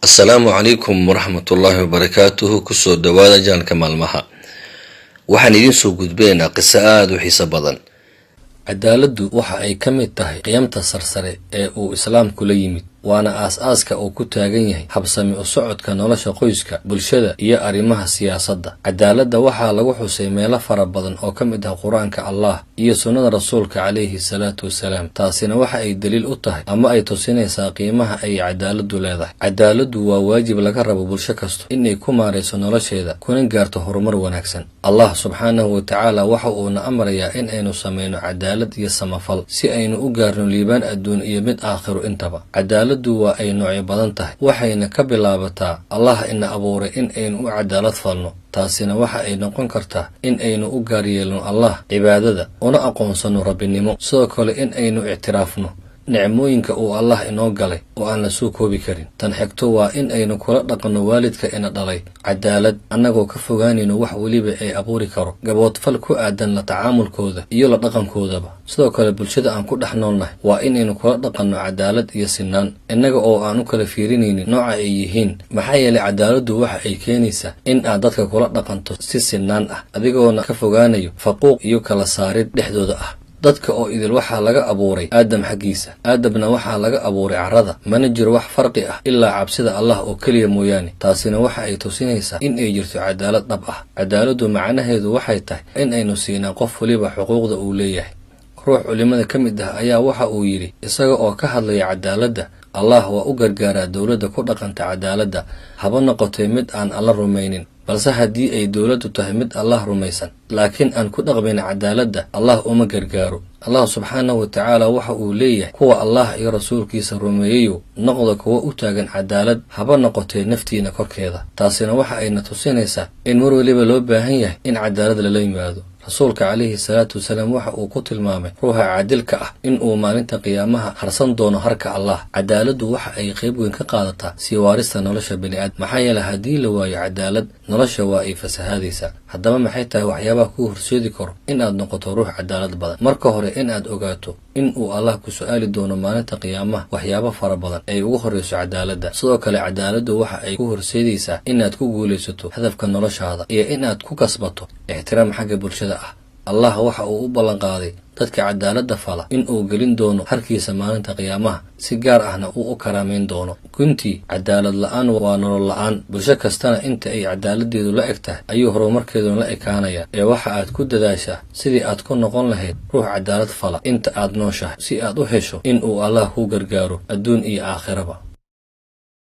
Assalaamu calaykum waraxmatullaahi wabarakaatuhu. Kusoo dhawaada jaanka maalmaha. Waxaan idiin soo gudbinaynaa qiso aad u xiiso badan. Cadaaladdu waxa ay ka mid tahay qiyamta sarsare ee uu islaamku la yimid, waana aas-aaska uu ku taagan yahay habsami u socodka nolosha qoyska, bulshada iyo arrimaha siyaasadda. Cadaaladda waxaa lagu xusay meelo fara badan oo ka mid ah Qur-aanka Allah iyo sunnada Rasuulka calayhi salaatu wasalaam. Taasina waxa ay daliil u tahay ama ay tusinaysaa qiimaha ay cadaaladdu leedahay. Cadaaladdu waa waajib laga rabo bulsho kasto inay ku maarayso nolosheeda kuna gaarto horumar wanaagsan. Allah subxaanahu wa tacaala waxa uuna amrayaa in aynu samayno cadaalad iyo samafal si aynu u gaarno liibaan adduun iyo mid aakhiro intaba. Cadaaladdu waa ay noocyo badan tahay, waxayna ka bilaabataa Allah ina abuuray in aynu u cadaalad falno. taasina waxa ay noqon kartaa in aynu u gaar yeelno Allah cibaadada una aqoonsano rabbinimo, sidoo kale in aynu ictiraafno nicmooyinka uu Allah inoo galay oo aan la soo koobi karin. Tan xigto waa in aynu kula dhaqanno waalidka ina dhalay cadaalad, annagoo ka fogaanayno wax weliba ay abuuri karo gaboodfal ku aadan la tacaamulkooda iyo la dhaqankoodaba. sidoo kale bulshada aan ku dhex noolnahay waa inaynu kula dhaqanno cadaalad iyo sinaan, innaga oo aan u kala fiirinaynin nooca ay yihiin, maxaa yeelay cadaaladdu waxa ay keenaysaa in aad dadka kula dhaqanto si sinaan ah, adigoona ka fogaanayo faquuq iyo kala saarid dhexdooda ah. dadka oo idil waxaa laga abuuray aadam xaggiisa, aadamna waxaa laga abuuray carrada, mana jiro wax farqi ah ilaa cabsida Allah oo keliya mooyaane. taasina waxa ay tusinaysaa in ay jirto cadaalad dhab ah. cadaaladdu macnaheedu waxay tahay in aynu siinaa qof waliba xuquuqda uu leeyahay. ruux culimada ka mid ah ayaa waxa uu yidhi, isaga oo ka hadlaya cadaaladda, Allah waa u gargaaraa dowladda ku dhaqanta cadaaladda, haba noqotay mid aan alla rumaynin. balse haddii ay dowladdu tahay mid Allah rumaysan laakiin aan ku dhaqmin cadaaladda, Allah uma gargaaro. Allah subxaanahu wa tacaala waxa uu leeyahay, kuwa Allah iyo rasuulkiisa rumeeyayo noqda kuwa u taagan cadaalad, haba noqotee naftiina korkeeda. taasina waxa ayna tusinaysaa in mar waliba loo baahan yahay in cadaalad lala yimaado. rasuulka calayhi salaatu wasalaam waxa uu ku tilmaamay ruuxa caadilka ah in uu maalinta qiyaamaha harsan doono harka Allah. cadaaladdu waxa ay qayb weyn ka qaadataa sii waarista nolosha bini'aadam, maxaa yeelay haddii la waayo cadaalad, nolosha waa ay fasahaadaysaa. haddaba maxay tahay waxyaabaha kuu horseedi karo in aad noqoto ruux cadaalad badan? marka hore in aad ogaato in uu Allah ku su'aali doono maalinta qiyaamaha waxyaabo fara badan ay ugu horreyso cadaaladda. sidoo kale cadaaladdu waxa ay ku horseedaysaa inaad ku guulaysato hadafka noloshaada iyo inaad ku kasbato ixtiraam xagga bulshada ah. Allah waxa uu u ballanqaaday dadka cadaaladda fala in uu gelin doono harkiisa maalinta qiyaamaha, si gaar ahna uu u karaamayn doono. guntii cadaalad la'aan waa nolol la'aan. bulsho kastana inta ay cadaaladdeedu la eg tahay ayuu horumarkeeduna la ekaanaya. ee waxa aad ku dadaashaa sidii aad ku noqon lahayd ruux cadaalad fala inta aad nooshahay, si aad u hesho in uu Allah kuu gargaaro adduun iyo aakhiraba.